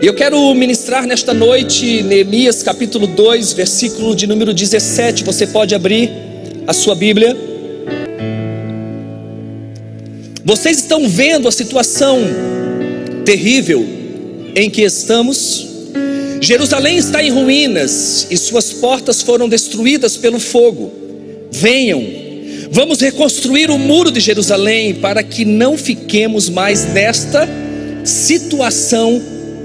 E eu quero ministrar nesta noite Neemias capítulo 2, versículo de número 17. Você pode abrir a sua Bíblia. Vocês estão vendo a situação terrível em que estamos? Jerusalém está em ruínas e suas portas foram destruídas pelo fogo. Venham, vamos reconstruir o muro de Jerusalém para que não fiquemos mais nesta situação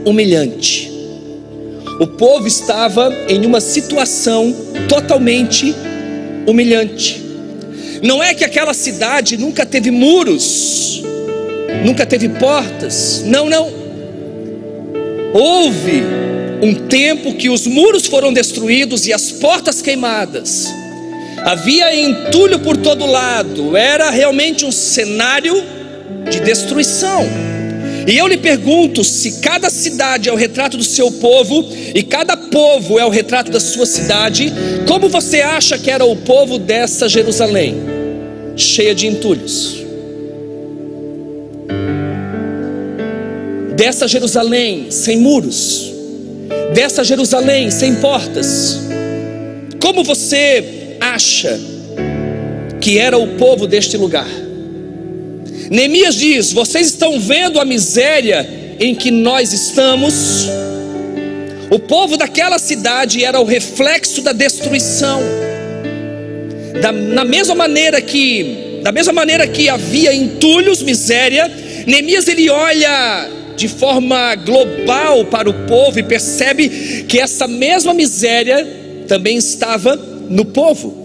humilhante. O povo estava em uma situação totalmente humilhante. Não é que aquela cidade nunca teve muros, nunca teve portas. Não. Houve um tempo que os muros foram destruídos e as portas queimadas. Havia entulho por todo lado. Era realmente um cenário de destruição. E eu lhe pergunto, se cada cidade é o retrato do seu povo e cada povo é o retrato da sua cidade, como você acha que era o povo dessa Jerusalém, cheia de entulhos? Dessa Jerusalém sem muros, dessa Jerusalém sem portas, como você acha que era o povo deste lugar? Neemias diz: vocês estão vendo a miséria em que nós estamos? O povo daquela cidade era o reflexo da destruição. Da mesma maneira que havia entulhos, miséria, Neemias ele olha de forma global para o povo e percebe que essa mesma miséria também estava no povo.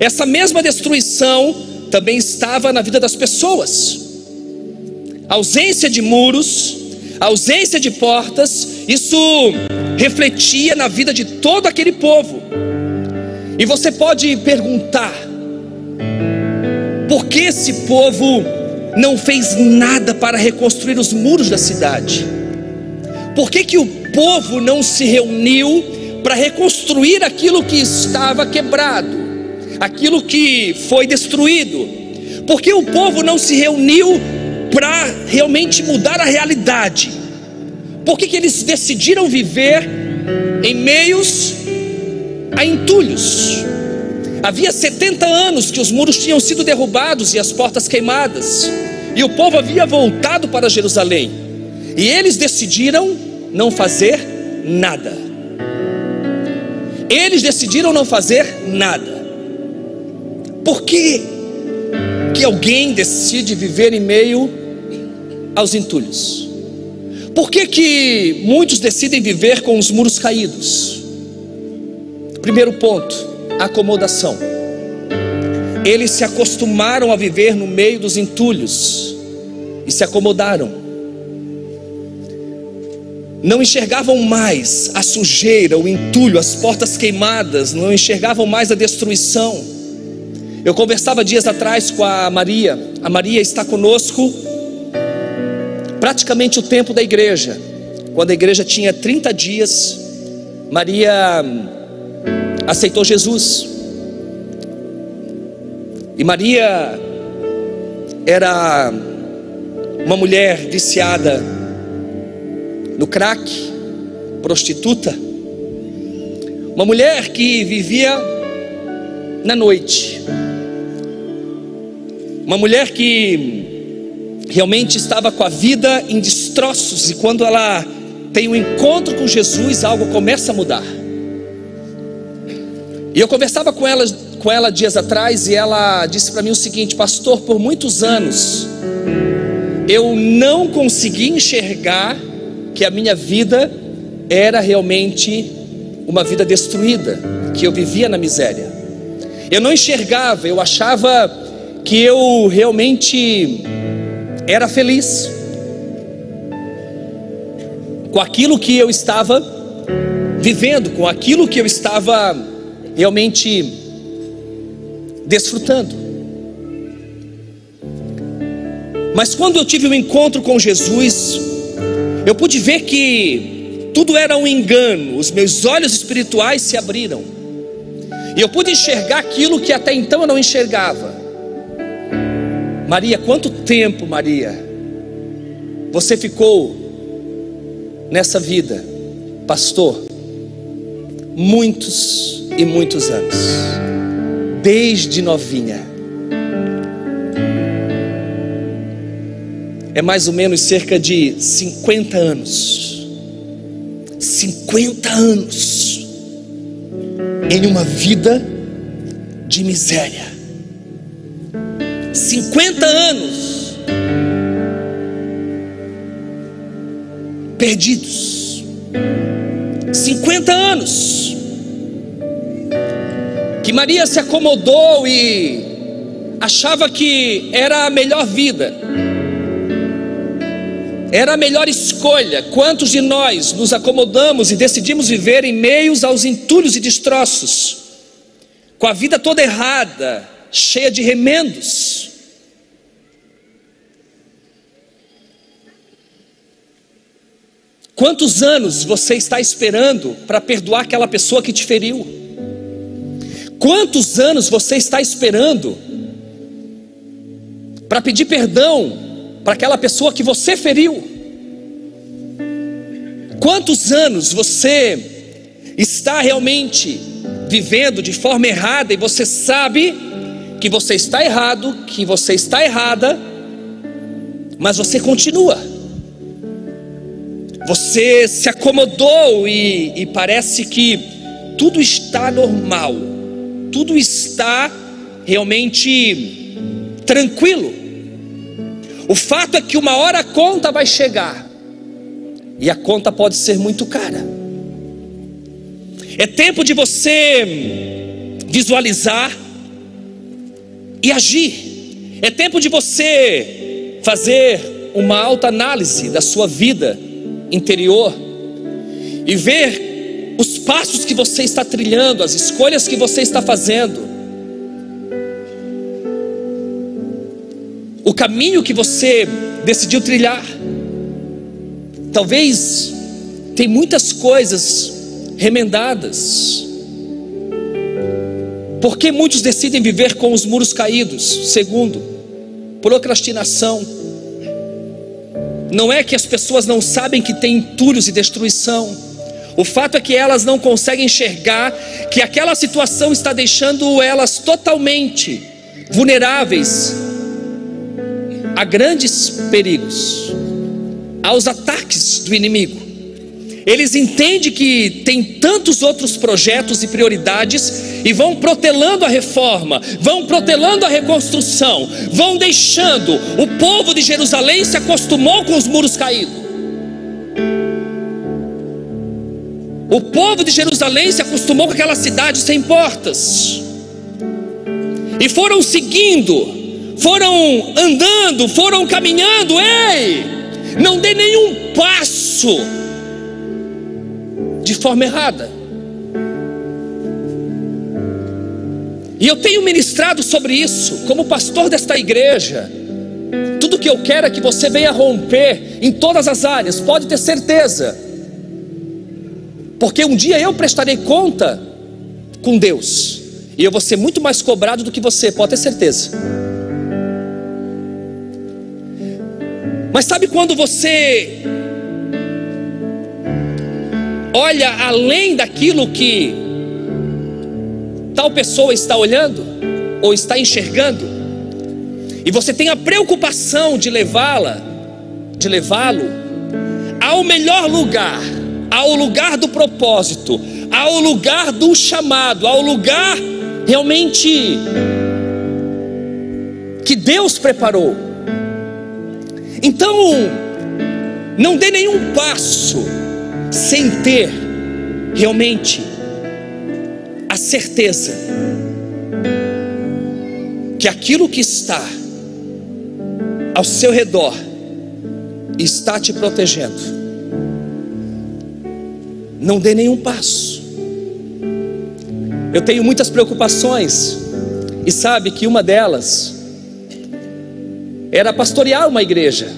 Essa mesma destruição também estava na vida das pessoas. A ausência de muros, a ausência de portas, isso refletia na vida de todo aquele povo. E você pode perguntar: por que esse povo não fez nada para reconstruir os muros da cidade? Por que o povo não se reuniu para reconstruir aquilo que estava quebrado, aquilo que foi destruído? Por que o povo não se reuniu para realmente mudar a realidade? Por que eles decidiram viver em meios a entulhos? Havia 70 anos que os muros tinham sido derrubados e as portas queimadas, e o povo havia voltado para Jerusalém, e eles decidiram não fazer nada. Eles decidiram não fazer nada. Por que alguém decide viver em meio aos entulhos? Por que muitos decidem viver com os muros caídos? Primeiro ponto: acomodação. Eles se acostumaram a viver no meio dos entulhos e se acomodaram. Não enxergavam mais a sujeira, o entulho, as portas queimadas, não enxergavam mais a destruição. Eu conversava dias atrás com a Maria. A Maria está conosco praticamente o tempo da igreja. Quando a igreja tinha 30 dias, Maria aceitou Jesus. E Maria era uma mulher viciada no crack, prostituta, uma mulher que vivia na noite, uma mulher que realmente estava com a vida em destroços, e quando ela tem um encontro com Jesus, algo começa a mudar. E eu conversava com ela dias atrás, e ela disse para mim o seguinte: pastor, por muitos anos eu não consegui enxergar que a minha vida era realmente uma vida destruída, que eu vivia na miséria. Eu não enxergava, eu achava que eu realmente era feliz com aquilo que eu estava vivendo, com aquilo que eu estava realmente desfrutando. Mas quando eu tive um encontro com Jesus, eu pude ver que tudo era um engano. Os meus olhos espirituais se abriram e eu pude enxergar aquilo que até então eu não enxergava. Maria, quanto tempo, Maria, você ficou nessa vida, pastor, muitos e muitos anos, desde novinha. É mais ou menos cerca de 50 anos. 50 anos em uma vida de miséria. 50 anos perdidos. 50 anos que Maria se acomodou e achava que era a melhor vida, era a melhor escolha. Quantos de nós nos acomodamos e decidimos viver em meios aos entulhos e destroços, com a vida toda errada, cheia de remendos? Quantos anos você está esperando para perdoar aquela pessoa que te feriu? Quantos anos você está esperando para pedir perdão para aquela pessoa que você feriu? Quantos anos você está realmente vivendo de forma errada e você sabe que você está errado, que você está errada, mas você continua? Você se acomodou e parece que tudo está normal, tudo está realmente tranquilo. O fato é que uma hora a conta vai chegar, e a conta pode ser muito cara. É tempo de você visualizar e agir. É tempo de você fazer uma autoanálise da sua vida interior e ver os passos que você está trilhando, as escolhas que você está fazendo, o caminho que você decidiu trilhar. Talvez tem muitas coisas remendadas. Por que muitos decidem viver com os muros caídos? Segundo, procrastinação. Não é que as pessoas não sabem que tem entulhos e destruição. O fato é que elas não conseguem enxergar que aquela situação está deixando elas totalmente vulneráveis a grandes perigos, aos ataques do inimigo. Eles entendem que tem tantos outros projetos e prioridades e vão protelando a reforma, vão protelando a reconstrução, vão deixando. O povo de Jerusalém se acostumou com os muros caídos. O povo de Jerusalém se acostumou com aquela cidade sem portas, e foram seguindo, foram andando, foram caminhando. Ei, não dê nenhum passo de forma errada. E eu tenho ministrado sobre isso como pastor desta igreja. Tudo que eu quero é que você venha romper em todas as áreas, pode ter certeza, porque um dia eu prestarei conta com Deus, e eu vou ser muito mais cobrado do que você, pode ter certeza. Mas sabe quando você olha além daquilo que tal pessoa está olhando ou está enxergando, e você tem a preocupação de levá-lo ao melhor lugar, ao lugar do propósito, ao lugar do chamado, ao lugar realmente que Deus preparou. Então, não dê nenhum passo sem ter realmente a certeza que aquilo que está ao seu redor está te protegendo. Não dê nenhum passo. Eu tenho muitas preocupações, e sabe que uma delas era pastorear uma igreja.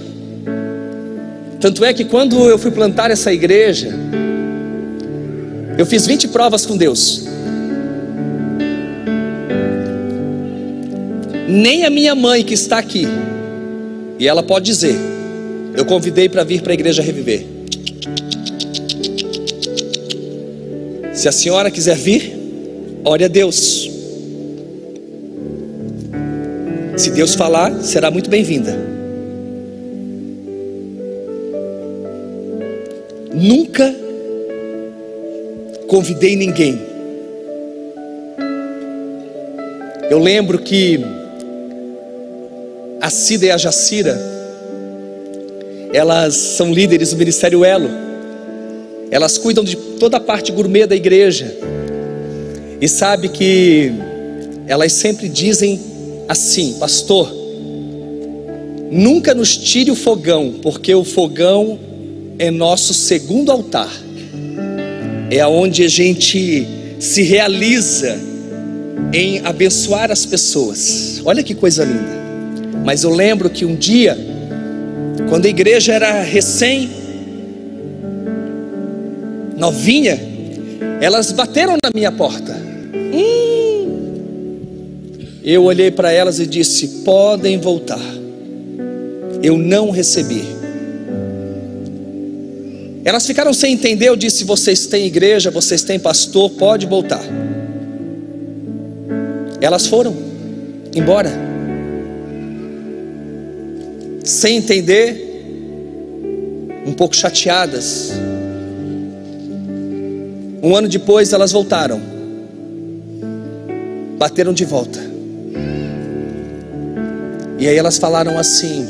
Tanto é que quando eu fui plantar essa igreja, eu fiz 20 provas com Deus. Nem a minha mãe, que está aqui, e ela pode dizer, eu convidei para vir para a igreja Reviver. Se a senhora quiser vir, ore a Deus. Se Deus falar, será muito bem-vinda. Nunca convidei ninguém. Eu lembro que a Cida e a Jacira, elas são líderes do Ministério Elo. Elas cuidam de toda a parte gourmet da igreja. E sabe que elas sempre dizem assim: pastor, nunca nos tire o fogão, porque o fogão é nosso segundo altar. É aonde a gente se realiza em abençoar as pessoas. Olha que coisa linda. Mas eu lembro que um dia, quando a igreja era recém novinha, elas bateram na minha porta. Eu olhei para elas e disse: podem voltar. Eu não recebi. Elas ficaram sem entender. Eu disse: vocês têm igreja, vocês têm pastor, pode voltar. Elas foram embora, sem entender, um pouco chateadas. Um ano depois elas voltaram, bateram de volta. E aí elas falaram assim: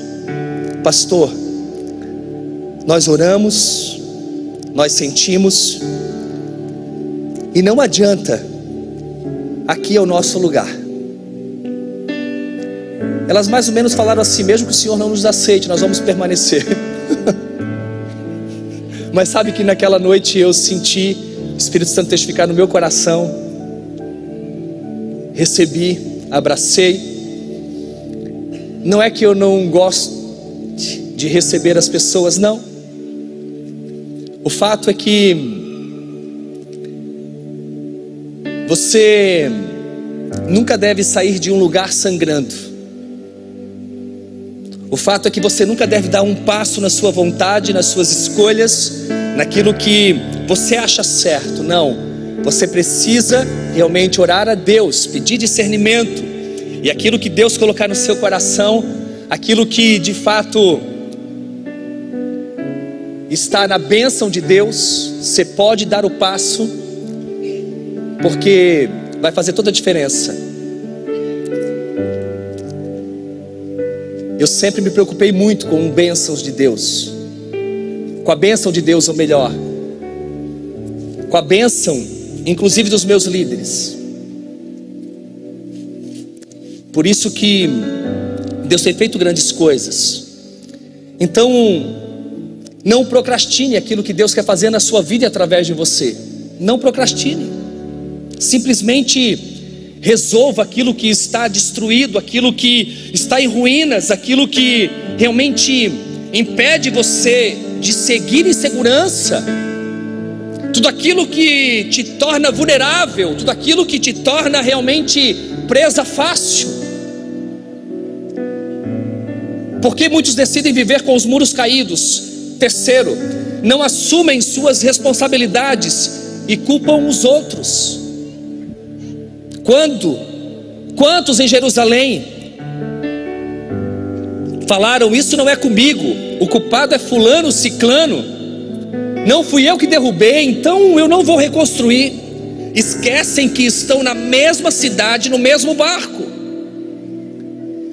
pastor, nós oramos, nós sentimos, e não adianta, aqui é o nosso lugar. Elas mais ou menos falaram assim: mesmo que o Senhor não nos aceite, nós vamos permanecer. Mas sabe que naquela noite eu senti o Espírito Santo testificar no meu coração. Recebi, abracei. Não é que eu não gosto de receber as pessoas, não. O fato é que você nunca deve sair de um lugar sangrando. O fato é que você nunca deve dar um passo na sua vontade, nas suas escolhas, naquilo que você acha certo. Não, você precisa realmente orar a Deus, pedir discernimento. E aquilo que Deus colocar no seu coração, aquilo que de fato está na bênção de Deus, você pode dar o passo, porque vai fazer toda a diferença. Eu sempre me preocupei muito com bênçãos de Deus, com a bênção de Deus, ou melhor, com a bênção inclusive dos meus líderes. Por isso que Deus tem feito grandes coisas. Então, não procrastine aquilo que Deus quer fazer na sua vida e através de você. Não procrastine. Simplesmente resolva aquilo que está destruído, aquilo que está em ruínas, aquilo que realmente impede você de seguir em segurança. Tudo aquilo que te torna vulnerável, tudo aquilo que te torna realmente presa fácil. Porque muitos decidem viver com os muros caídos. Terceiro, não assumem suas responsabilidades e culpam os outros. Quantos em Jerusalém falaram: isso não é comigo, o culpado é fulano, ciclano, não fui eu que derrubei, então eu não vou reconstruir. Esquecem que estão na mesma cidade, no mesmo barco.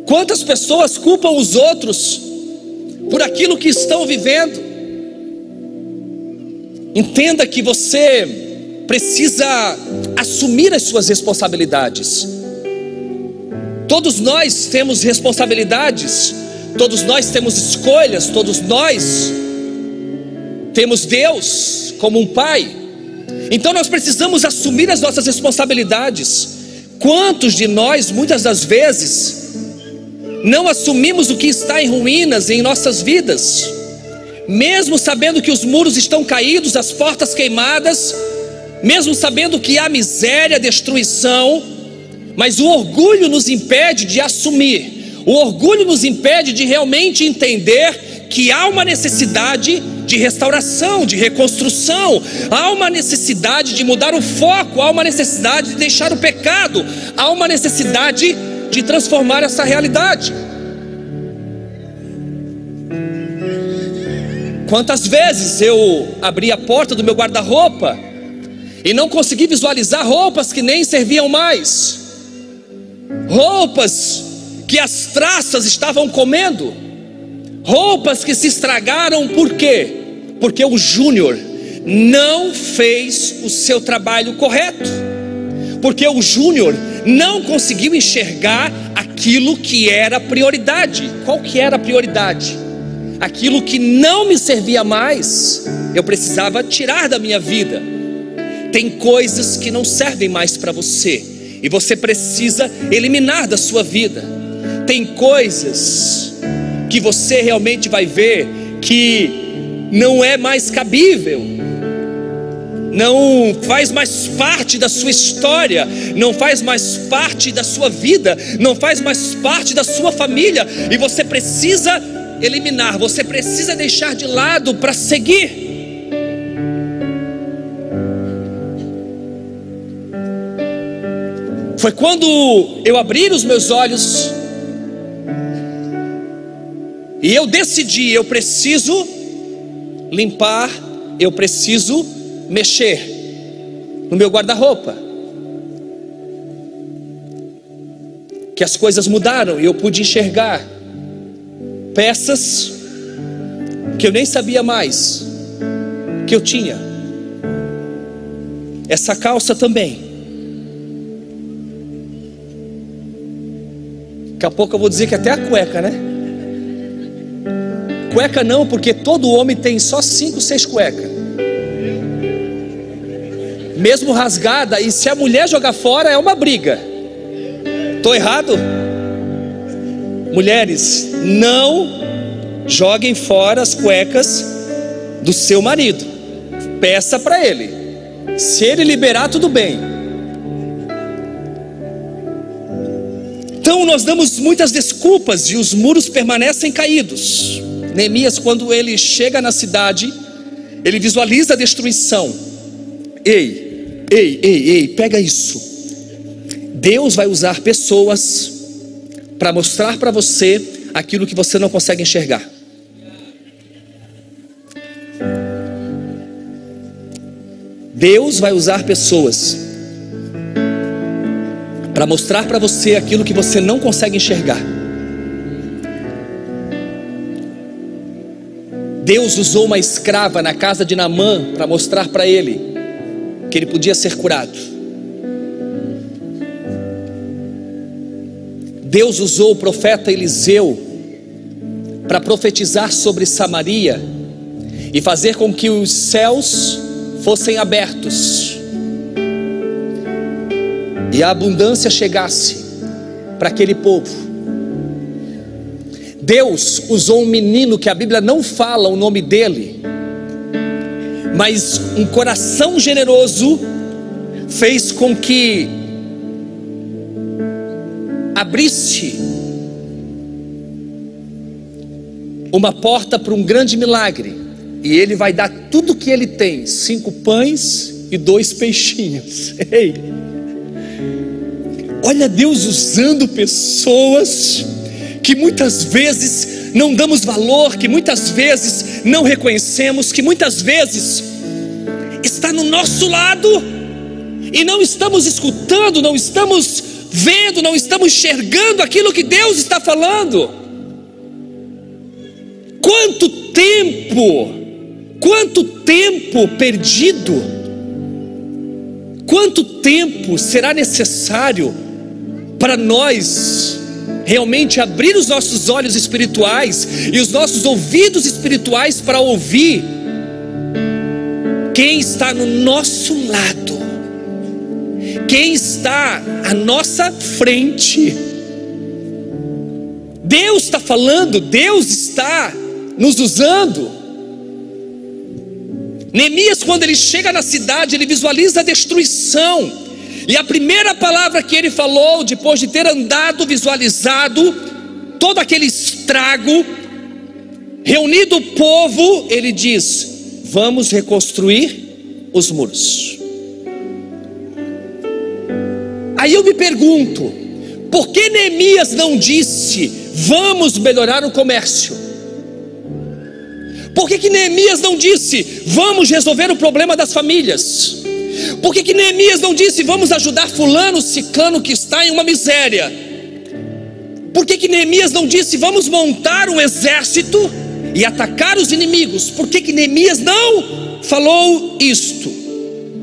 Quantas pessoas culpam os outros por aquilo que estão vivendo? Entenda que você precisa assumir as suas responsabilidades. Todos nós temos responsabilidades, todos nós temos escolhas, todos nós temos Deus como um Pai. Então nós precisamos assumir as nossas responsabilidades. Quantos de nós, muitas das vezes, não assumimos o que está em ruínas em nossas vidas, mesmo sabendo que os muros estão caídos, as portas queimadas, mesmo sabendo que há miséria, destruição, mas o orgulho nos impede de assumir, o orgulho nos impede de realmente entender que há uma necessidade de restauração, de reconstrução. Há uma necessidade de mudar o foco, há uma necessidade de deixar o pecado, há uma necessidade de transformar essa realidade. Quantas vezes eu abri a porta do meu guarda-roupa e não consegui visualizar roupas que nem serviam mais, roupas que as traças estavam comendo, roupas que se estragaram. Por quê? Porque o Júnior não fez o seu trabalho correto, porque o Júnior não conseguiu enxergar aquilo que era prioridade. Qual que era a prioridade? Aquilo que não me servia mais, eu precisava tirar da minha vida. Tem coisas que não servem mais para você e você precisa eliminar da sua vida. Tem coisas que você realmente vai ver que não é mais cabível, não faz mais parte da sua história, não faz mais parte da sua vida, não faz mais parte da sua família, e você precisa eliminar, você precisa deixar de lado para seguir. Foi quando eu abri os meus olhos e eu decidi, eu preciso limpar, eu preciso mexer no meu guarda-roupa. Que as coisas mudaram e eu pude enxergar peças que eu nem sabia mais que eu tinha. Essa calça também. Daqui a pouco eu vou dizer que até a cueca, né? Cueca não, porque todo homem tem só 5, 6 cuecas, mesmo rasgada, e se a mulher jogar fora é uma briga. Estou errado? Mulheres, não joguem fora as cuecas do seu marido. Peça para ele. Se ele liberar, tudo bem. Então nós damos muitas desculpas e os muros permanecem caídos. Neemias, quando ele chega na cidade, ele visualiza a destruição. Ei, pega isso. Deus vai usar pessoas para mostrar para você aquilo que você não consegue enxergar. Deus vai usar pessoas para mostrar para você aquilo que você não consegue enxergar. Deus usou uma escrava na casa de Naamã para mostrar para ele que ele podia ser curado. Deus usou o profeta Eliseu para profetizar sobre Samaria e fazer com que os céus fossem abertos e a abundância chegasse para aquele povo. Deus usou um menino que a Bíblia não fala o nome dele, mas um coração generoso fez com que abrisse uma porta para um grande milagre. E ele vai dar tudo que ele tem: 5 pães e 2 peixinhos. Ei, olha Deus usando pessoas que muitas vezes não damos valor, que muitas vezes não reconhecemos, que muitas vezes está no nosso lado e não estamos escutando, não estamos vendo, não estamos enxergando aquilo que Deus está falando. Quanto tempo perdido, quanto tempo será necessário para nós realmente abrir os nossos olhos espirituais e os nossos ouvidos espirituais para ouvir quem está no nosso lado, quem está à nossa frente. Deus está falando, Deus está nos usando. Neemias, quando ele chega na cidade, ele visualiza a destruição. E a primeira palavra que ele falou, depois de ter andado, visualizado todo aquele estrago, Reunido o povo, ele diz: vamos reconstruir os muros. Aí eu me pergunto, por que Neemias não disse: vamos melhorar o comércio? Por que Neemias não disse: vamos resolver o problema das famílias? Por que Neemias não disse: vamos ajudar fulano, ciclano que está em uma miséria? Por que Neemias não disse: vamos montar um exército e atacar os inimigos? Por que Neemias não falou isto?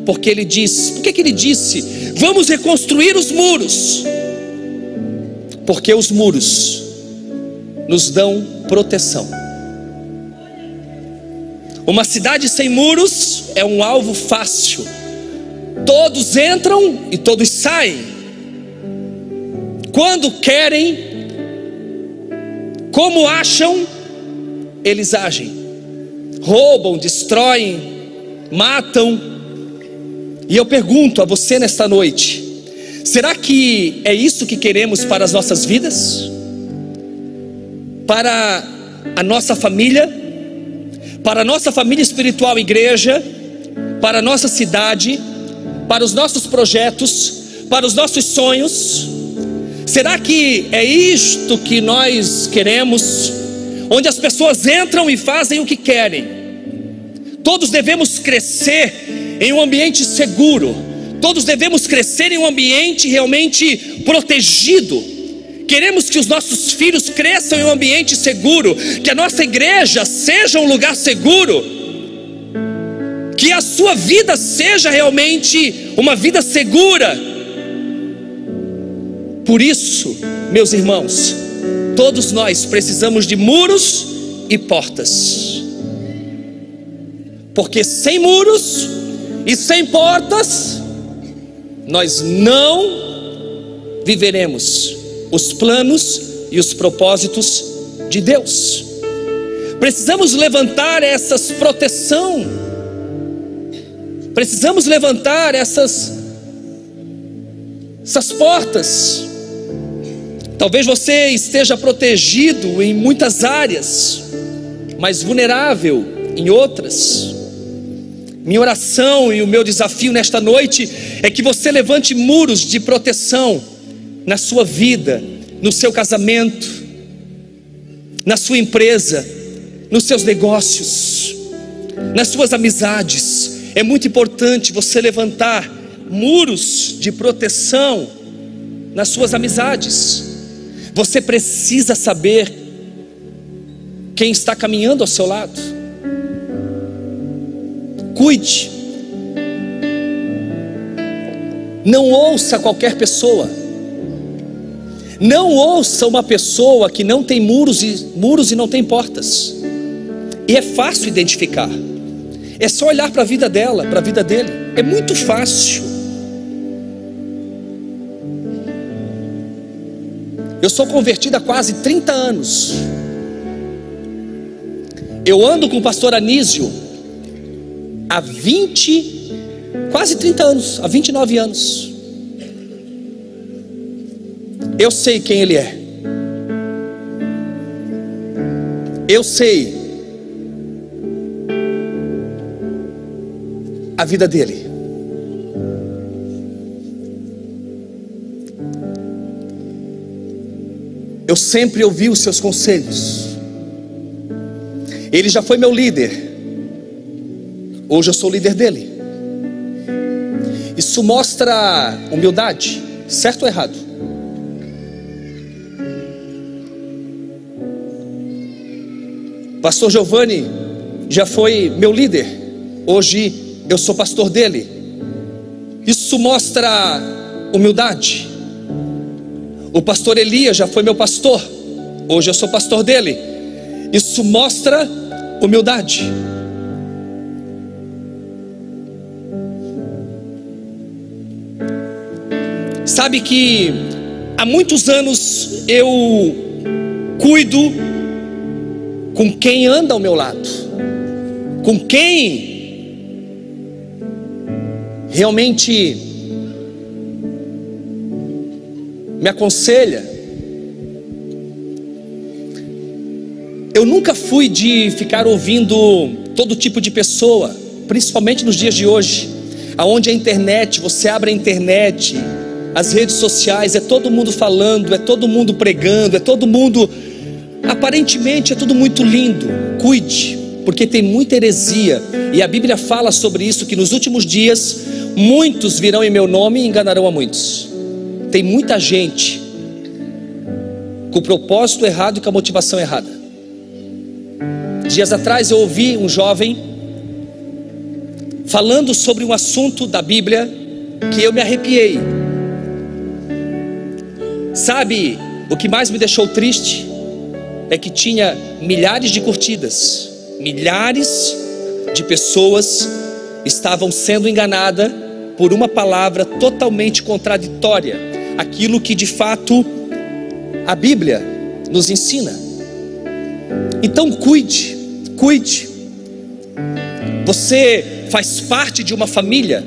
Porque ele disse, por que ele disse: vamos reconstruir os muros? Porque os muros nos dão proteção. Uma cidade sem muros é um alvo fácil. Todos entram e todos saem. Quando querem, como acham, eles agem. Roubam, destroem, matam. E eu pergunto a você nesta noite: será que é isso que queremos para as nossas vidas? Para a nossa família? Para a nossa família espiritual, igreja? Para a nossa cidade? Para os nossos projetos? Para os nossos sonhos? Será que é isto que nós queremos? Onde as pessoas entram e fazem o que querem. Todos devemos crescer em um ambiente seguro. Todos devemos crescer em um ambiente realmente protegido. Queremos que os nossos filhos cresçam em um ambiente seguro, que a nossa igreja seja um lugar seguro, que a sua vida seja realmente uma vida segura. Por isso, meus irmãos, todos nós precisamos de muros e portas, porque sem muros e sem portas nós não viveremos os planos e os propósitos de Deus. Precisamos levantar essas proteção. Precisamos levantar essas portas. Talvez você esteja protegido em muitas áreas, mas vulnerável em outras. Minha oração e o meu desafio nesta noite é que você levante muros de proteção na sua vida, no seu casamento, na sua empresa, nos seus negócios, nas suas amizades. É muito importante você levantar muros de proteção nas suas amizades. Você precisa saber quem está caminhando ao seu lado. Cuide. Não ouça qualquer pessoa. Não ouça uma pessoa que não tem muros e não tem portas. E é fácil identificar. É só olhar para a vida dela, para a vida dele. É muito fácil. Eu sou convertido há quase 30 anos. Eu ando com o pastor Anísio há quase 30 anos, há 29 anos. Eu sei quem ele é. Eu sei a vida dele. Eu sempre ouvi os seus conselhos. Ele já foi meu líder. Hoje eu sou líder dele. Isso mostra humildade, certo ou errado? Pastor Giovanni já foi meu líder. Hoje eu sou pastor dele. Isso mostra humildade. O pastor Elias já foi meu pastor. Hoje eu sou pastor dele. Isso mostra humildade. Sabe que há muitos anos eu cuido com quem anda ao meu lado, com quem realmente me aconselha. Eu nunca fui de ficar ouvindo todo tipo de pessoa, principalmente nos dias de hoje, aonde a internet, você abre a internet, as redes sociais, é todo mundo falando, é todo mundo pregando, é todo mundo, aparentemente é tudo muito lindo. Cuide, porque tem muita heresia, e a Bíblia fala sobre isso, que nos últimos dias muitos virão em meu nome e enganarão a muitos. Tem muita gente com o propósito errado e com a motivação errada. Dias atrás eu ouvi um jovem falando sobre um assunto da Bíblia que eu me arrepiei. Sabe, o que mais me deixou triste é que tinha milhares de curtidas, milhares de pessoas estavam sendo enganadas por uma palavra totalmente contraditória àquilo que de fato a Bíblia nos ensina. Então cuide. Você faz parte de uma família.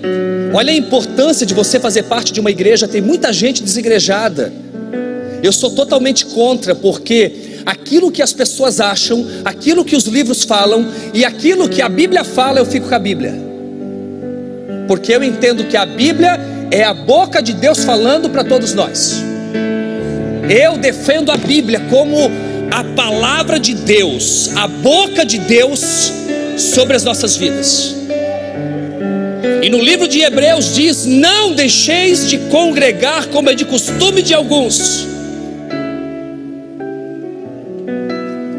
Olha a importância de você fazer parte de uma igreja. Tem muita gente desigrejada. Eu sou totalmente contra, porque aquilo que as pessoas acham, aquilo que os livros falam e aquilo que a Bíblia fala, eu fico com a Bíblia, porque eu entendo que a Bíblia é a boca de Deus falando para todos nós. Eu defendo a Bíblia como a palavra de Deus, a boca de Deus sobre as nossas vidas. E no livro de Hebreus diz: não deixeis de congregar como é de costume de alguns.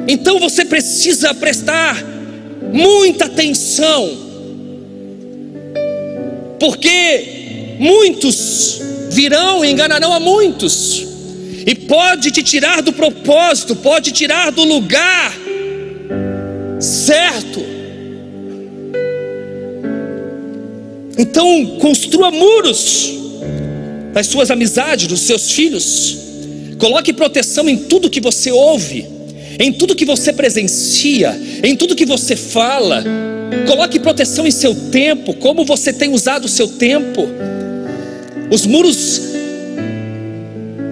Então você precisa prestar muita atenção, porque muitos virão e enganarão a muitos, e pode te tirar do propósito, pode tirar do lugar certo. Então construa muros nas suas amizades, nos seus filhos. Coloque proteção em tudo que você ouve, em tudo que você presencia, em tudo que você fala. Coloque proteção em seu tempo, como você tem usado o seu tempo. Os muros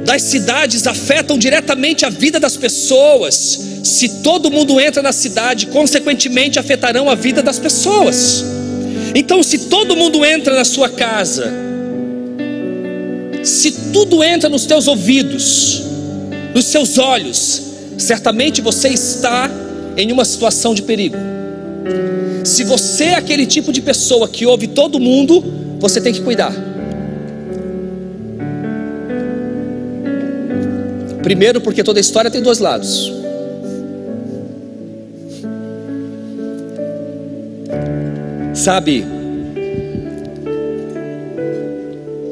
das cidades afetam diretamente a vida das pessoas. Se todo mundo entra na cidade, consequentemente afetarão a vida das pessoas. Então, se todo mundo entra na sua casa, se tudo entra nos teus ouvidos, nos seus olhos, certamente você está em uma situação de perigo. Se você é aquele tipo de pessoa que ouve todo mundo, você tem que cuidar. Primeiro, porque toda história tem dois lados. Sabe,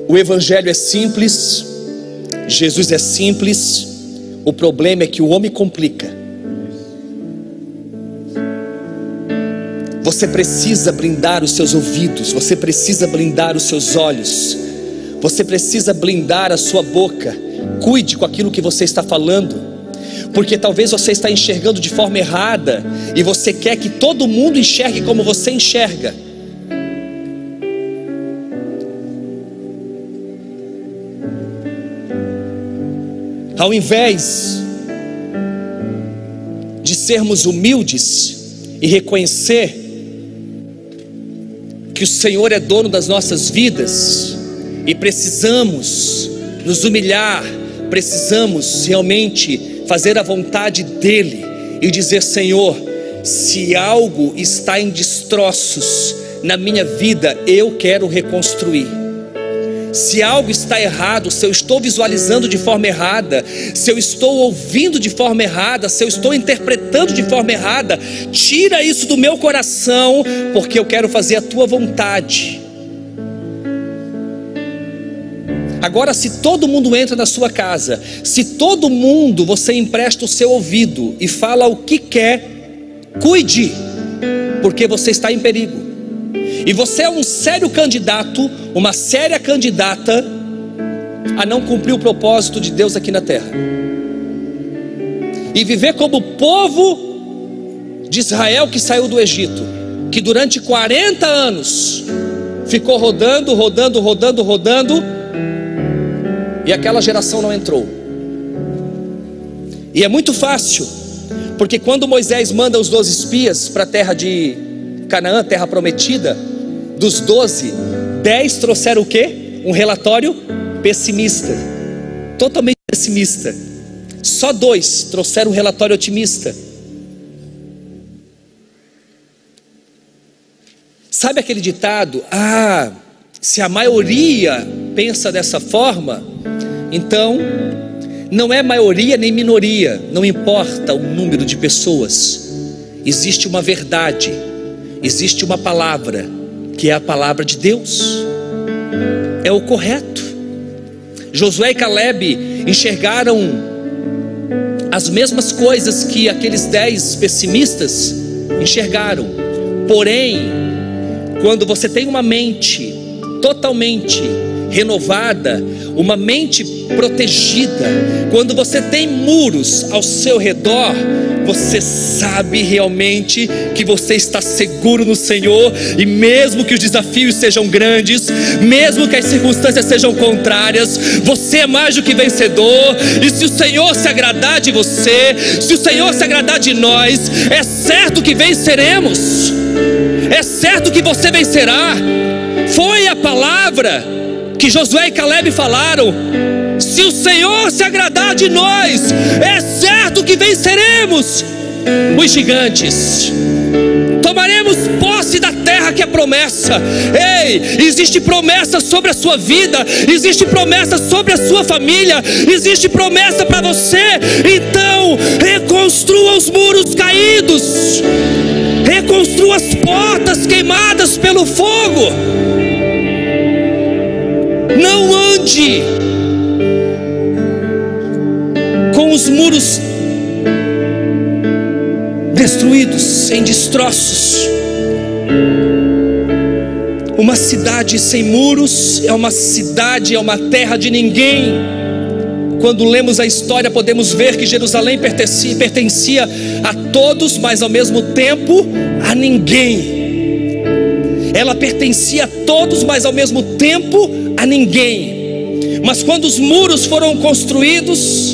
o evangelho é simples, Jesus é simples. O problema é que o homem complica. Você precisa blindar os seus ouvidos, você precisa blindar os seus olhos, você precisa blindar a sua boca. Cuide com aquilo que você está falando, porque talvez você está enxergando de forma errada e você quer que todo mundo enxergue como você enxerga. Ao invés de sermos humildes e reconhecer que o Senhor é dono das nossas vidas e precisamos nos humilhar, precisamos realmente fazer a vontade dEle e dizer: Senhor, se algo está em destroços na minha vida, eu quero reconstruir. Se algo está errado, se eu estou visualizando de forma errada, se eu estou ouvindo de forma errada, se eu estou interpretando de forma errada, tira isso do meu coração, porque eu quero fazer a tua vontade. Agora, se todo mundo entra na sua casa, se todo mundo você empresta o seu ouvido e fala o que quer, cuide, porque você está em perigo. E você é um sério candidato, uma séria candidata a não cumprir o propósito de Deus aqui na terra e viver como o povo de Israel que saiu do Egito, que durante 40 anos ficou rodando, e aquela geração não entrou. E é muito fácil, Porque quando Moisés manda os 12 espias para a terra de Canaã, terra prometida, dos 12, 10 trouxeram o quê? Um relatório pessimista, totalmente pessimista. Só 2 trouxeram um relatório otimista. Sabe aquele ditado? Se a maioria pensa dessa forma, então não é maioria nem minoria, não importa o número de pessoas. Existe uma verdade, existe uma palavra, que é a palavra de Deus, é o correto. Josué e Caleb enxergaram as mesmas coisas que aqueles 10 pessimistas enxergaram. Porém, quando você tem uma mente totalmente renovada, uma mente protegida, quando você tem muros ao seu redor, você sabe realmente que você está seguro no Senhor. E mesmo que os desafios sejam grandes, mesmo que as circunstâncias sejam contrárias, você é mais do que vencedor. E se o Senhor se agradar de você, se o Senhor se agradar de nós, é certo que venceremos, é certo que você vencerá. Foi a palavra que Josué e Caleb falaram: se o Senhor se agradar de nós, é certo que venceremos os gigantes, tomaremos posse da terra que é promessa. Ei, existe promessa sobre a sua vida, existe promessa sobre a sua família, existe promessa para você. Então reconstrua os muros caídos, reconstrua as portas queimadas pelo fogo. Não ande com os muros destruídos, em destroços. Uma cidade sem muros é uma cidade, é uma terra de ninguém. Quando lemos a história, podemos ver que Jerusalém pertencia a todos, mas ao mesmo tempo a ninguém. Ela pertencia a todos, mas ao mesmo tempo a ninguém. Mas quando os muros foram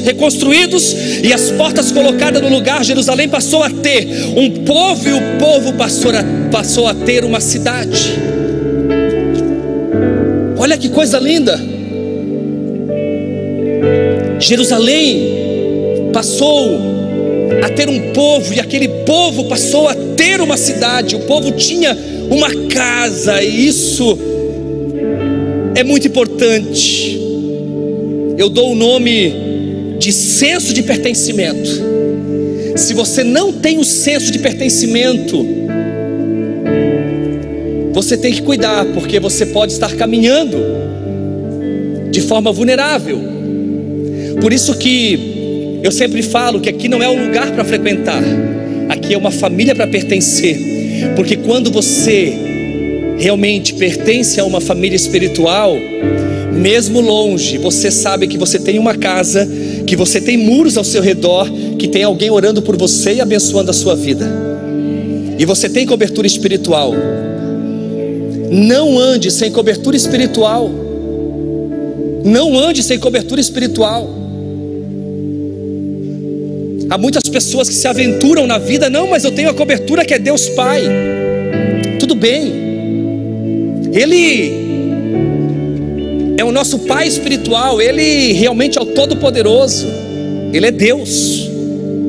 reconstruídos e as portas colocadas no lugar, Jerusalém passou a ter um povo, e o povo passou a ter uma cidade. Olha que coisa linda! Jerusalém passou a ter um povo, e aquele povo passou a ter uma cidade. O povo tinha uma casa, e isso é muito importante. Eu dou o nome de senso de pertencimento. Se você não tem o senso de pertencimento, você tem que cuidar, porque você pode estar caminhando de forma vulnerável. Por isso que eu sempre falo que aqui não é um lugar para frequentar, aqui é uma família para pertencer. Porque quando você realmente pertence a uma família espiritual, mesmo longe, você sabe que você tem uma casa, que você tem muros ao seu redor, que tem alguém orando por você e abençoando a sua vida, e você tem cobertura espiritual. Não ande sem cobertura espiritual. Não ande sem cobertura espiritual. Há muitas pessoas que se aventuram na vida: não, mas eu tenho a cobertura que é Deus Pai. Tudo bem, Ele é o nosso Pai espiritual, Ele realmente é o Todo-Poderoso, Ele é Deus.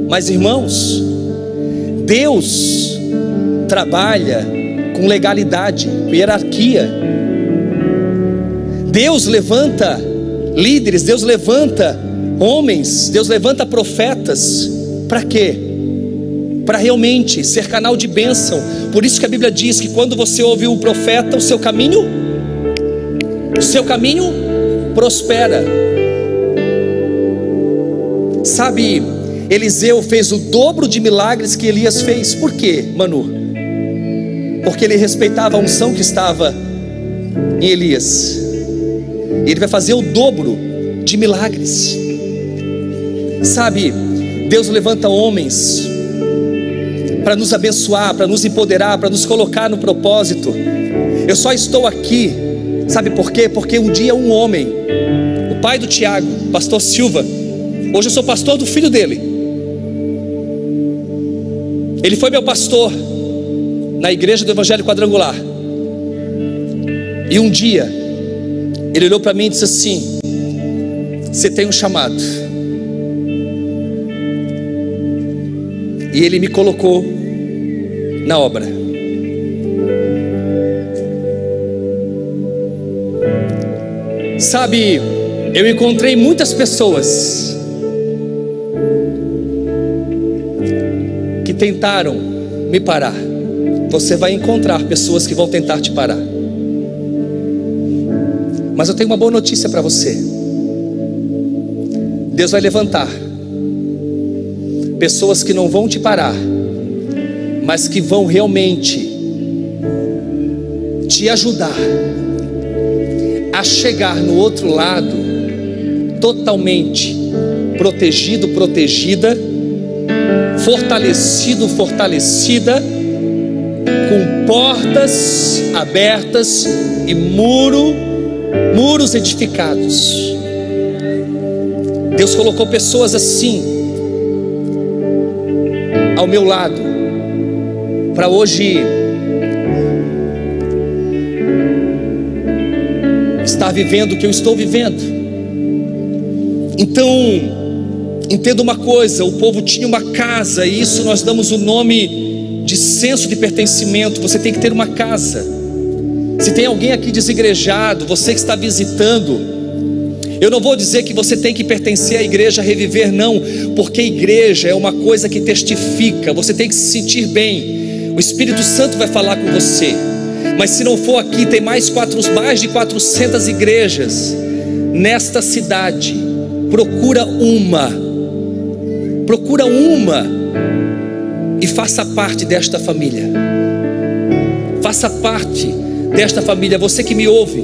Mas irmãos, Deus trabalha com legalidade, com hierarquia. Deus levanta líderes, Deus levanta homens, Deus levanta profetas. Para quê? Para realmente ser canal de bênção. Por isso que a Bíblia diz que quando você ouve o profeta, o seu caminho prospera. Sabe, Eliseu fez o dobro de milagres que Elias fez. Por quê, Manu? Porque ele respeitava a unção que estava em Elias. Ele vai fazer o dobro de milagres. Sabe, Deus levanta homens para nos abençoar, para nos empoderar, para nos colocar no propósito. Eu só estou aqui, sabe por quê? Porque um dia um homem, o pai do Tiago, pastor Silva, hoje eu sou pastor do filho dele. Ele foi meu pastor na igreja do Evangelho Quadrangular. E um dia ele olhou para mim e disse assim: você tem um chamado. E ele me colocou na obra. Sabe, eu encontrei muitas pessoas que tentaram me parar. Você vai encontrar pessoas que vão tentar te parar. Mas eu tenho uma boa notícia para você. Deus vai levantar pessoas que não vão te parar, mas que vão realmente te ajudar a chegar no outro lado totalmente protegido, protegida, fortalecido, fortalecida, com portas abertas e muros edificados. Deus colocou pessoas assim ao meu lado, para hoje estar vivendo o que eu estou vivendo. Então, entenda uma coisa: o povo tinha uma casa, e isso nós damos o nome de senso de pertencimento. Você tem que ter uma casa. Se tem alguém aqui desigrejado, você que está visitando, eu não vou dizer que você tem que pertencer à igreja Reviver, não, porque a igreja é uma coisa que testifica. Você tem que se sentir bem, o Espírito Santo vai falar com você. Mas se não for aqui, tem mais de 400 igrejas nesta cidade. Procura uma e faça parte desta família. Faça parte desta família. Você que me ouve,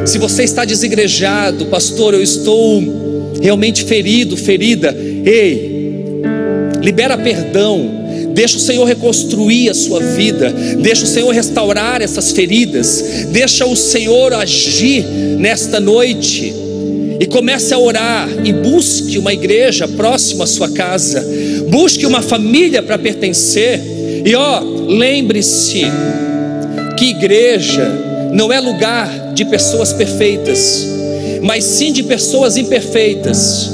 se você está desigrejado: pastor, eu estou realmente ferido, ferida. Ei, libera perdão. Deixa o Senhor reconstruir a sua vida. Deixa o Senhor restaurar essas feridas. Deixa o Senhor agir nesta noite. E comece a orar e busque uma igreja próxima à sua casa. Busque uma família para pertencer. E lembre-se que igreja não é lugar de pessoas perfeitas, mas sim de pessoas imperfeitas.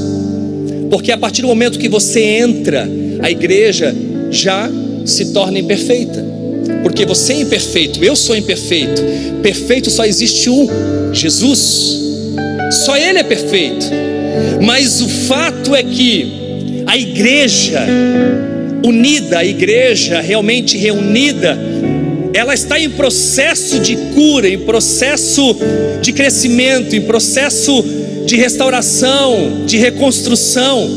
Porque a partir do momento que você entra, a igreja já se torna imperfeita. Porque você é imperfeito, eu sou imperfeito. Perfeito só existe um: Jesus. Só Ele é perfeito. Mas o fato é que a igreja unida, a igreja realmente reunida, ela está em processo de cura, em processo de crescimento, em processo de restauração, de reconstrução.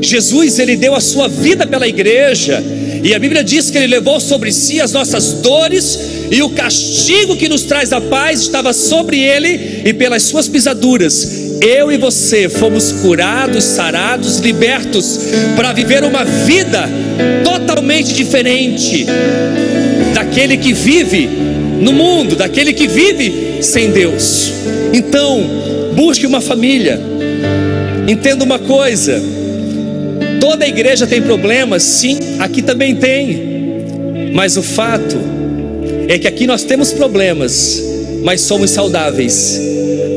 Jesus, Ele deu a sua vida pela igreja, e a Bíblia diz que Ele levou sobre si as nossas dores, e o castigo que nos traz a paz estava sobre Ele, e pelas suas pisaduras eu e você fomos curados, sarados, libertos, para viver uma vida totalmente diferente daquele que vive no mundo, daquele que vive sem Deus. Então, busque uma família. Entenda uma coisa: toda igreja tem problemas, sim, aqui também tem. Mas o fato é que aqui nós temos problemas, mas somos saudáveis.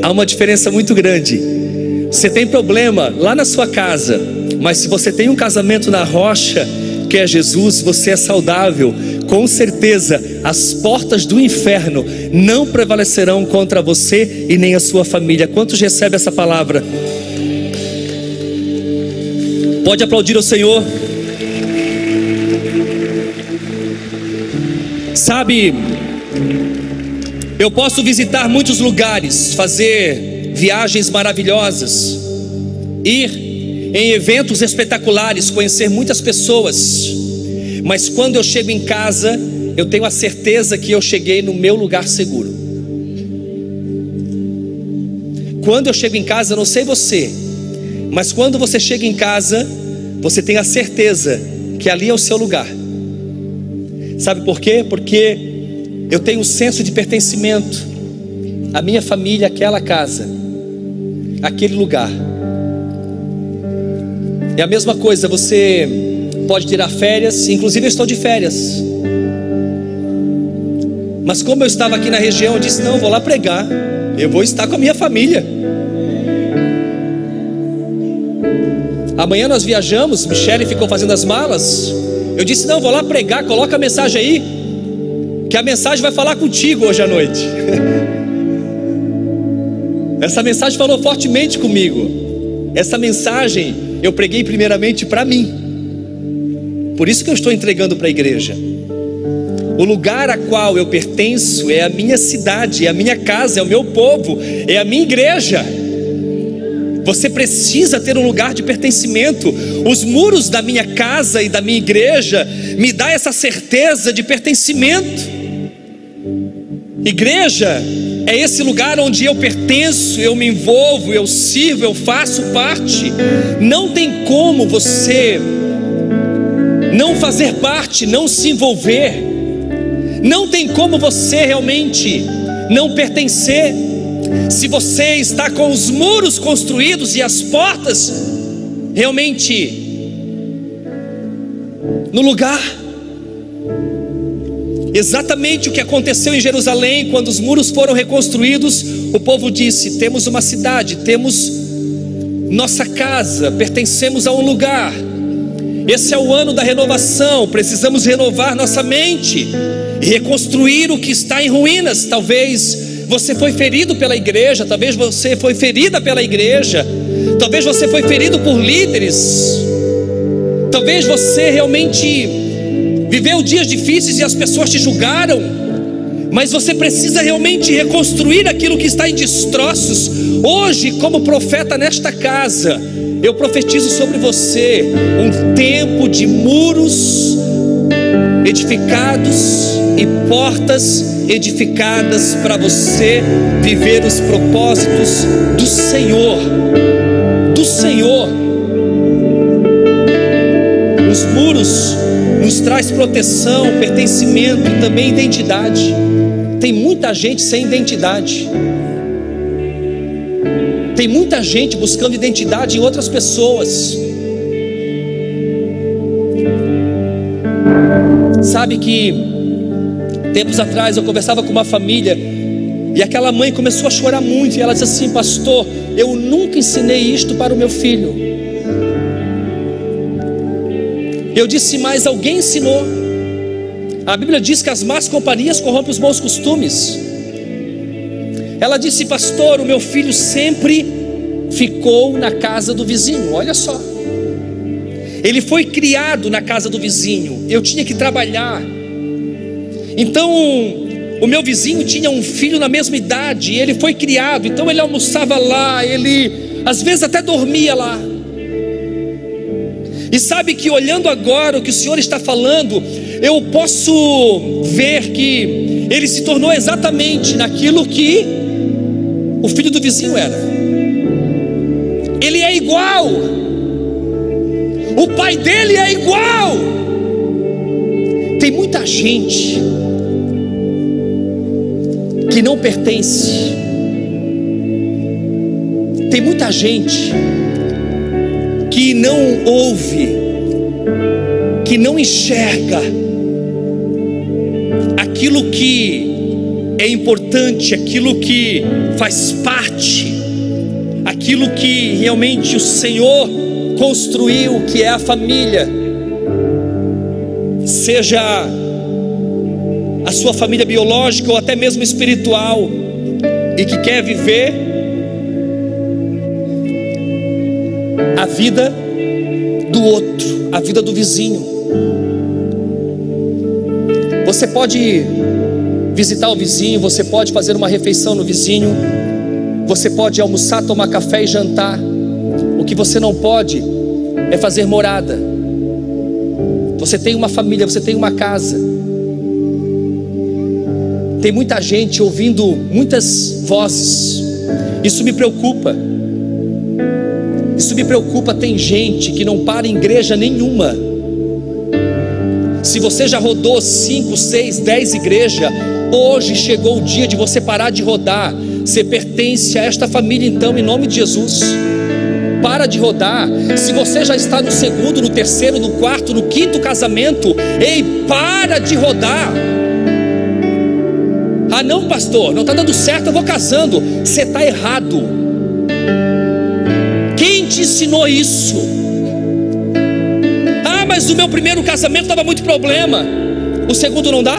Há uma diferença muito grande. Você tem problema lá na sua casa, mas se você tem um casamento na rocha, que é Jesus, você é saudável. Com certeza as portas do inferno não prevalecerão contra você e nem a sua família. Quantos recebem essa palavra? Pode aplaudir ao Senhor. Sabe, eu posso visitar muitos lugares, fazer viagens maravilhosas, ir em eventos espetaculares, conhecer muitas pessoas, mas quando eu chego em casa, eu tenho a certeza que eu cheguei no meu lugar seguro. Quando eu chego em casa, eu não sei você, mas quando você chega em casa, você tem a certeza que ali é o seu lugar. Sabe por quê? Porque eu tenho um senso de pertencimento. A minha família, aquela casa, aquele lugar. É a mesma coisa, você pode tirar férias, inclusive eu estou de férias. Mas como eu estava aqui na região, eu disse: não, eu vou lá pregar, eu vou estar com a minha família. Amanhã nós viajamos, Michele ficou fazendo as malas. Eu disse: não, vou lá pregar, coloca a mensagem aí, que a mensagem vai falar contigo hoje à noite. Essa mensagem falou fortemente comigo. Essa mensagem eu preguei primeiramente para mim. Por isso que eu estou entregando para a igreja. O lugar a qual eu pertenço é a minha cidade, é a minha casa, é o meu povo, é a minha igreja. Você precisa ter um lugar de pertencimento. Os muros da minha casa e da minha igreja me dão essa certeza de pertencimento. Igreja é esse lugar onde eu pertenço, eu me envolvo, eu sirvo, eu faço parte. Não tem como você não fazer parte, não se envolver. Não tem como você realmente não pertencer. Se você está com os muros construídos e as portas realmente no lugar. Exatamente o que aconteceu em Jerusalém, quando os muros foram reconstruídos, o povo disse: temos uma cidade, temos nossa casa, pertencemos a um lugar. Esse é o ano da renovação, precisamos renovar nossa mente e reconstruir o que está em ruínas. Talvez você foi ferido pela igreja, talvez você foi ferida pela igreja, talvez você foi ferido por líderes, talvez você realmente viveu dias difíceis e as pessoas te julgaram, mas você precisa realmente reconstruir aquilo que está em destroços. Hoje, como profeta nesta casa, eu profetizo sobre você um tempo de muros edificados e portas edificadas para você viver os propósitos do Senhor. Do Senhor. Os muros nos traz proteção, pertencimento e também identidade. Tem muita gente sem identidade. Tem muita gente buscando identidade em outras pessoas. Sabe que tempos atrás eu conversava com uma família e aquela mãe começou a chorar muito, e ela disse assim: pastor, eu nunca ensinei isto para o meu filho. Eu disse: mas alguém ensinou. A Bíblia diz que as más companhias corrompem os bons costumes. Ela disse: pastor, o meu filho sempre ficou na casa do vizinho. Olha só, ele foi criado na casa do vizinho. Eu tinha que trabalhar. Então o meu vizinho tinha um filho na mesma idade, ele foi criado, então ele almoçava lá, ele às vezes até dormia lá. E sabe que olhando agora o que o Senhor está falando, eu posso ver que ele se tornou exatamente naquilo que o filho do vizinho era. Ele é igual. O pai dele é igual. Tem muita gente que não pertence. Tem muita gente que não ouve, que não enxerga aquilo que é importante, aquilo que faz parte, aquilo que realmente o Senhor construiu, que é a família, seja a sua família biológica ou até mesmo espiritual, e que quer viver a vida do outro, a vida do vizinho. Você pode visitar o vizinho, você pode fazer uma refeição no vizinho, você pode almoçar, tomar café e jantar. O que você não pode é fazer morada. Você tem uma família, você tem uma casa. Tem muita gente ouvindo muitas vozes. Isso me preocupa. Isso me preocupa. Tem gente que não para em igreja nenhuma. Se você já rodou 5, 6, 10 igrejas, hoje chegou o dia de você parar de rodar. Você pertence a esta família, então, em nome de Jesus. para de rodar. Se você já está no segundo, no terceiro, no quarto, no quinto casamento, ei, para de rodar. Ah não, pastor, não está dando certo, eu vou casando. Você está errado. Quem te ensinou isso? Ah, mas o meu primeiro casamento dava muito problema, o segundo não dá?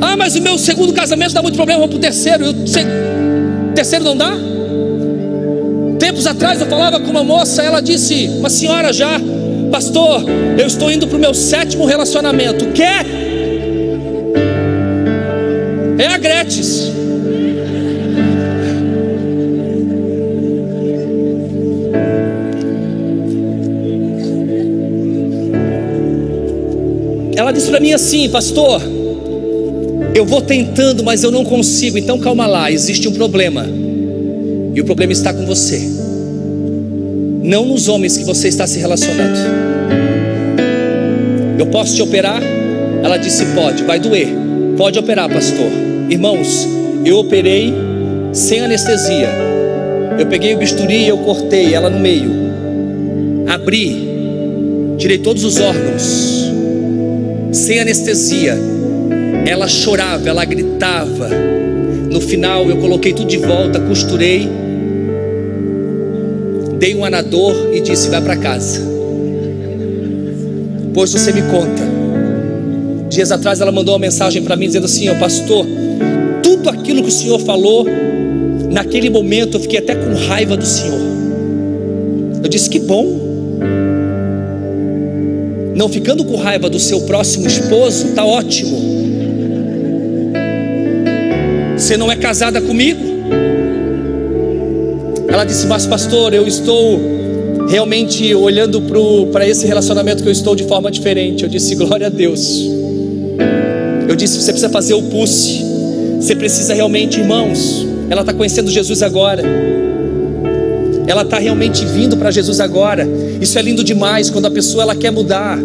Ah, mas o meu segundo casamento dá muito problema, vou para o terceiro, e o terceiro não dá? Tempos atrás eu falava com uma moça, ela disse, uma senhora já: pastor, eu estou indo para o meu 7º relacionamento. Quer? É a grátis. Ela disse para mim assim: pastor, eu vou tentando, mas eu não consigo. Então calma lá, existe um problema, e o problema está com você, não nos homens que você está se relacionando. Eu posso te operar? Ela disse: pode. Vai doer? Pode operar, pastor. Irmãos, eu operei sem anestesia. Eu peguei o bisturi e eu cortei ela no meio, abri, tirei todos os órgãos, sem anestesia. Ela chorava, ela gritava. No final eu coloquei tudo de volta, costurei, dei um anador e disse: vai para casa, pois você me conta. Dias atrás ela mandou uma mensagem para mim dizendo assim: ó, pastor, tudo aquilo que o senhor falou, naquele momento eu fiquei até com raiva do senhor. Eu disse: que bom. Não ficando com raiva do seu próximo esposo, tá ótimo. Você não é casada comigo? Ela disse: mas pastor, eu estou realmente olhando para esse relacionamento que eu estou de forma diferente. Eu disse: glória a Deus. Eu disse: você precisa fazer o pulse. Você precisa realmente, irmãos. Ela está conhecendo Jesus agora. Ela está realmente vindo para Jesus agora. Isso é lindo demais quando a pessoa ela quer mudar.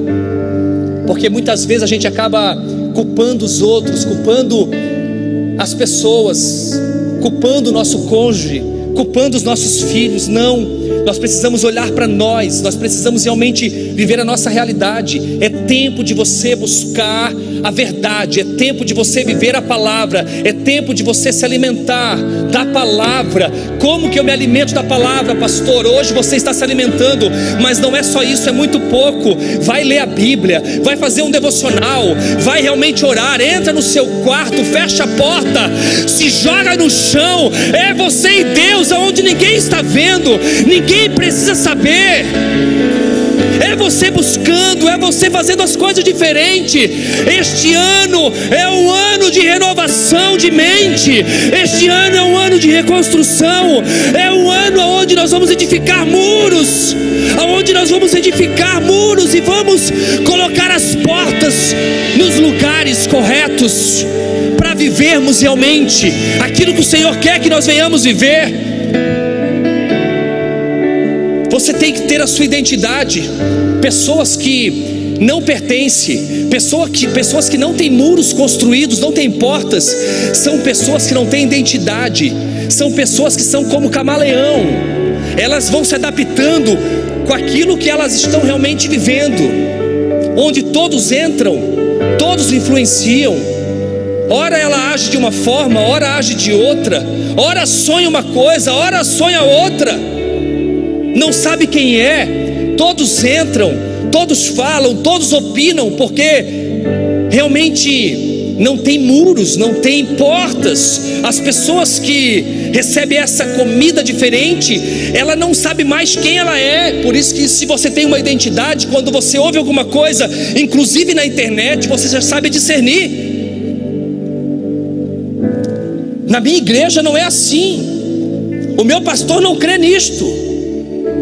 Porque muitas vezes a gente acaba culpando os outros, culpando as pessoas, culpando o nosso cônjuge, culpando os nossos filhos. Não. Nós precisamos olhar para nós precisamos realmente viver a nossa realidade. É tempo de você buscar a verdade, é tempo de você viver a palavra, é tempo de você se alimentar da palavra. Como que eu me alimento da palavra, pastor? Hoje você está se alimentando, mas não é só isso, é muito pouco. Vai ler a Bíblia, vai fazer um devocional, vai realmente orar, entra no seu quarto, fecha a porta, se joga no chão. É você e Deus, aonde ninguém está vendo, ninguém precisa saber. É você buscando, é você fazendo as coisas diferentes. Este ano é um ano de renovação de mente. Este ano é um ano de reconstrução. É um ano onde nós vamos edificar muros, onde nós vamos edificar muros e vamos colocar as portas nos lugares corretos, para vivermos realmente aquilo que o Senhor quer que nós venhamos viver. Você tem que ter a sua identidade. Pessoas que não pertencem, pessoas que não têm muros construídos, não têm portas, são pessoas que não têm identidade. São pessoas que são como camaleão. Elas vão se adaptando com aquilo que elas estão realmente vivendo. Onde todos entram, todos influenciam. Ora ela age de uma forma, ora age de outra. Ora sonha uma coisa, ora sonha outra. Não sabe quem é. Todos entram, todos falam, todos opinam, porque realmente não tem muros, não tem portas. As pessoas que recebem essa comida diferente, ela não sabe mais quem ela é. Por isso que se você tem uma identidade, quando você ouve alguma coisa, inclusive na internet, você já sabe discernir. Na minha igreja não é assim. O meu pastor não crê nisto.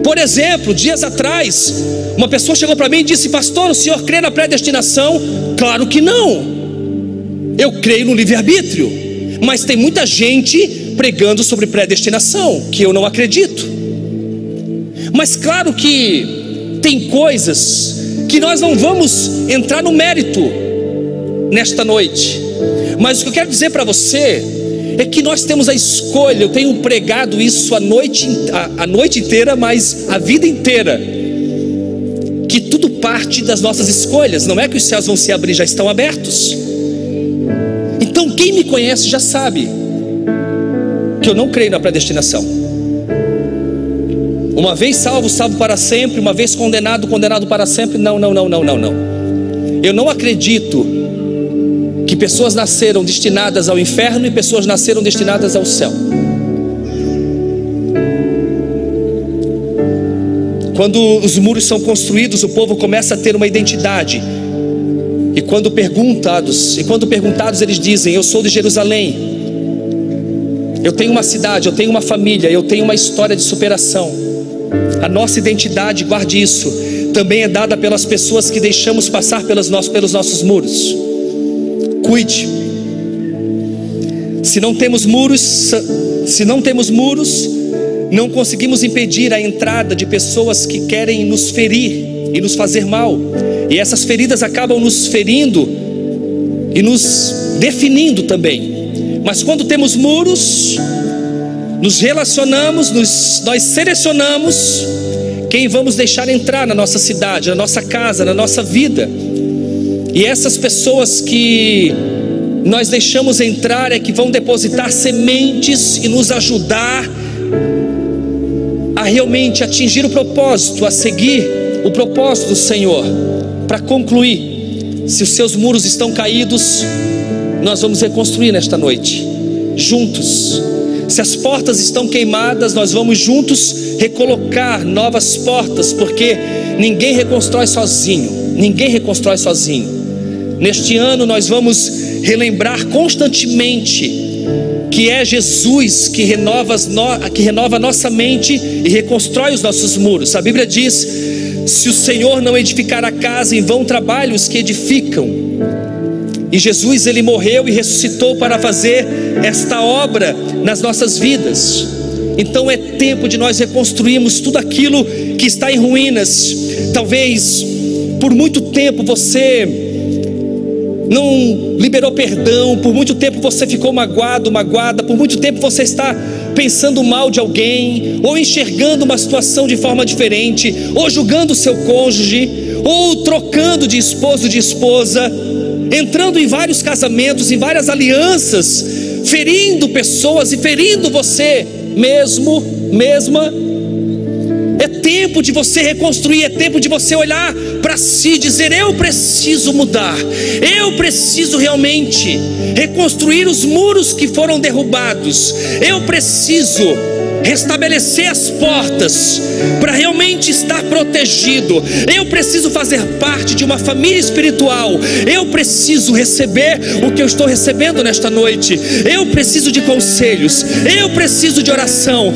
Por exemplo, dias atrás, uma pessoa chegou para mim e disse: pastor, o senhor crê na predestinação? Claro que não. Eu creio no livre-arbítrio, mas tem muita gente pregando sobre predestinação que eu não acredito. Mas claro que tem coisas que nós não vamos entrar no mérito nesta noite. Mas o que eu quero dizer para você é que nós temos a escolha. Eu tenho pregado isso a noite inteira, mas a vida inteira, que tudo parte das nossas escolhas. Não é que os céus vão se abrir, já estão abertos. Então quem me conhece já sabe que eu não creio na predestinação. Uma vez salvo, salvo para sempre. Uma vez condenado, condenado para sempre. Não. Eu não acredito que pessoas nasceram destinadas ao inferno e pessoas nasceram destinadas ao céu. Quando os muros são construídos, o povo começa a ter uma identidade. E quando perguntados, eles dizem: eu sou de Jerusalém, eu tenho uma cidade, eu tenho uma família, eu tenho uma história de superação. A nossa identidade, guarde isso, também é dada pelas pessoas que deixamos passar pelos nossos muros. Cuide. Se não temos muros, não conseguimos impedir a entrada de pessoas que querem nos ferir e nos fazer mal. E essas feridas acabam nos ferindo e nos definindo também. Mas quando temos muros, nos relacionamos, nós selecionamos quem vamos deixar entrar na nossa cidade, na nossa casa, na nossa vida. E essas pessoas que nós deixamos entrar é que vão depositar sementes e nos ajudar a realmente atingir o propósito, a seguir o propósito do Senhor. Para concluir, se os seus muros estão caídos, nós vamos reconstruir nesta noite, juntos. Se as portas estão queimadas, nós vamos juntos recolocar novas portas, porque ninguém reconstrói sozinho. Neste ano nós vamos relembrar constantemente que é Jesus que renova a nossa mente e reconstrói os nossos muros. A Bíblia diz: se o Senhor não edificar a casa, em vão trabalham os que edificam. E Jesus, ele morreu e ressuscitou para fazer esta obra nas nossas vidas. Então é tempo de nós reconstruirmos tudo aquilo que está em ruínas. Talvez por muito tempo você não liberou perdão, por muito tempo você ficou magoado, magoada, por muito tempo você está pensando mal de alguém, ou enxergando uma situação de forma diferente, ou julgando o seu cônjuge, ou trocando de esposo, de esposa, entrando em vários casamentos, em várias alianças, ferindo pessoas e ferindo você mesma. É tempo de você reconstruir, é tempo de você olhar para si e dizer: eu preciso mudar, eu preciso realmente reconstruir os muros que foram derrubados, eu preciso restabelecer as portas para realmente estar protegido, eu preciso fazer parte de uma família espiritual, eu preciso receber o que eu estou recebendo nesta noite, eu preciso de conselhos, eu preciso de oração,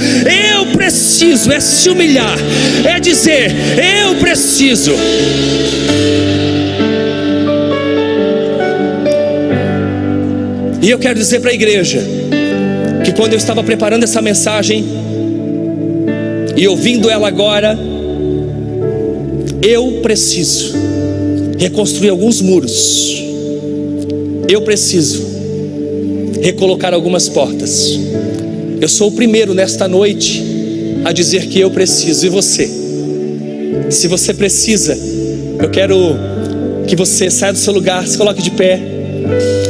eu preciso, é se humilhar, é dizer: eu preciso. E eu quero dizer para a igreja que quando eu estava preparando essa mensagem e ouvindo ela agora, eu preciso reconstruir alguns muros, eu preciso recolocar algumas portas. Eu sou o primeiro nesta noite a dizer que eu preciso. E você? Se você precisa, eu quero que você saia do seu lugar, se coloque de pé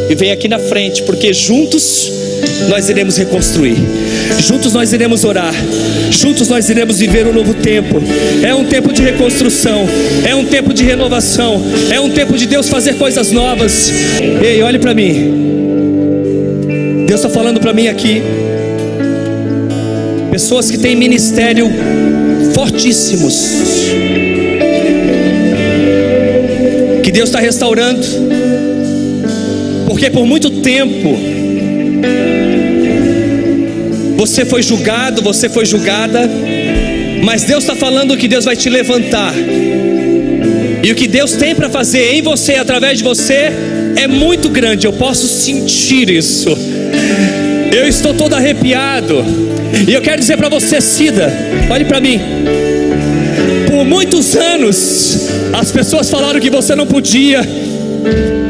e venha aqui na frente, porque juntos nós iremos reconstruir, juntos nós iremos orar, juntos nós iremos viver um novo tempo. É um tempo de reconstrução, é um tempo de renovação, é um tempo de Deus fazer coisas novas. Ei, olhe para mim, Deus está falando para mim aqui, pessoas que têm ministério fortíssimos, que Deus está restaurando, porque por muito tempo você foi julgado, você foi julgada, mas Deus está falando que Deus vai te levantar, e o que Deus tem para fazer em você, através de você, é muito grande. Eu posso sentir isso, eu estou todo arrepiado. E eu quero dizer para você, Cida, olhe para mim. Por muitos anos as pessoas falaram que você não podia,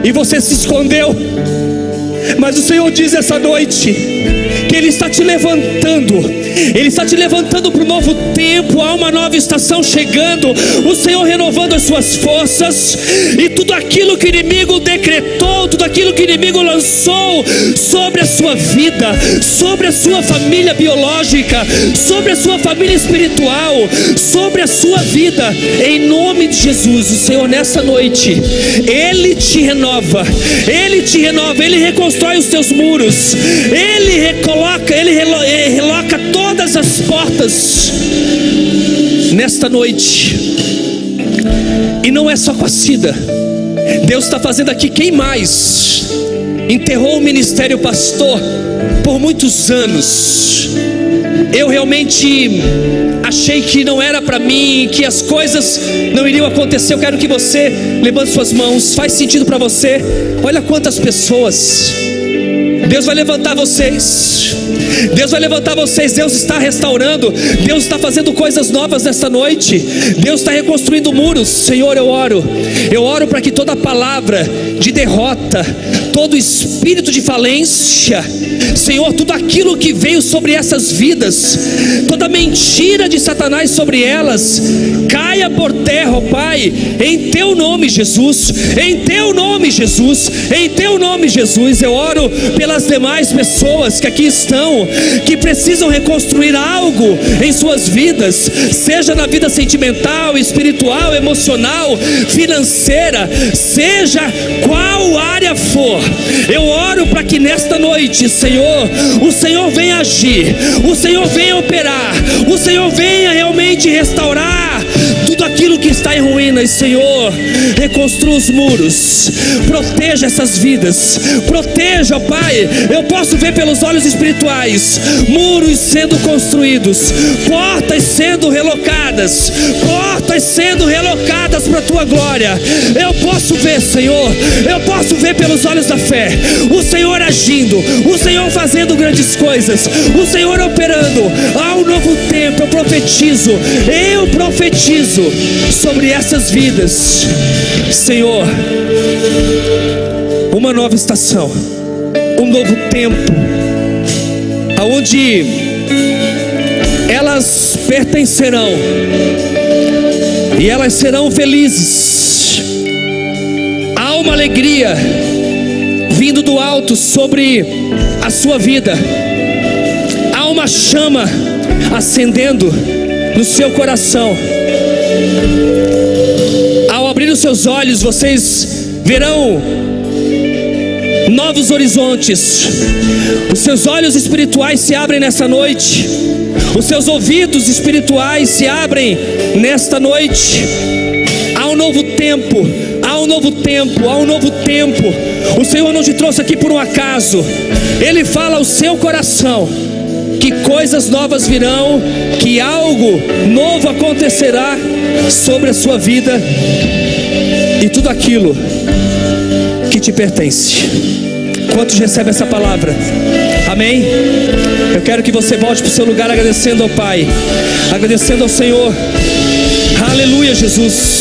e você se escondeu. Mas o Senhor diz essa noite que Ele está te levantando. Ele está te levantando para um novo tempo. Há uma nova estação chegando. O Senhor renovando as suas forças. E tudo aquilo que o inimigo decretou, tudo aquilo que o inimigo lançou sobre a sua vida, sobre a sua família biológica, sobre a sua família espiritual, sobre a sua vida, em nome de Jesus, o Senhor nessa noite, Ele te renova. Ele te renova, Ele reconstrói os teus muros, Ele recoloca, Ele reloca todas as portas nesta noite. E não é só com a Cida. Deus está fazendo aqui. Quem mais enterrou o ministério pastor por muitos anos? Eu realmente achei que não era para mim, que as coisas não iriam acontecer. Eu quero que você levante suas mãos. Faz sentido para você? Olha quantas pessoas. Deus vai levantar vocês. Deus vai levantar vocês. Deus está restaurando. Deus está fazendo coisas novas nesta noite. Deus está reconstruindo muros. Senhor, eu oro para que toda palavra de derrota, todo espírito de falência, Senhor, tudo aquilo que veio sobre essas vidas, toda mentira de Satanás sobre elas, caia por terra, ó Pai, em Teu nome, Jesus. Em Teu nome, Jesus. Em Teu nome, Jesus. Eu oro pelas demais pessoas que aqui estão, que precisam reconstruir algo em suas vidas, seja na vida sentimental, espiritual, emocional, financeira, seja qual área for. Eu oro para que nesta noite, Senhor, o Senhor venha agir, o Senhor venha operar, o Senhor venha realmente restaurar tudo aquilo que está em ruínas. Senhor, reconstrua os muros, proteja essas vidas, proteja, Pai. Eu posso ver pelos olhos espirituais muros sendo construídos, portas sendo relocadas, portas sendo relocadas para a Tua glória. Eu posso ver, Senhor, eu posso ver pelos olhos da fé, o Senhor agindo, o Senhor fazendo grandes coisas, o Senhor operando. Há um novo tempo. Eu profetizo sobre essas vidas, Senhor, uma nova estação, um novo tempo, aonde elas pertencerão e elas serão felizes. Há uma alegria vindo do alto sobre a sua vida. Há uma chama acendendo no seu coração. Ao abrir os seus olhos, vocês verão novos horizontes. Os seus olhos espirituais se abrem nessa noite. Os seus ouvidos espirituais se abrem nesta noite. Há um novo tempo. Há um novo tempo. Há um novo tempo. O Senhor não te trouxe aqui por um acaso. Ele fala ao seu coração que coisas novas virão, que algo novo acontecerá sobre a sua vida e tudo aquilo que te pertence. Quantos recebem essa palavra? Amém? Eu quero que você volte para o seu lugar agradecendo ao Pai, agradecendo ao Senhor. Aleluia, Jesus.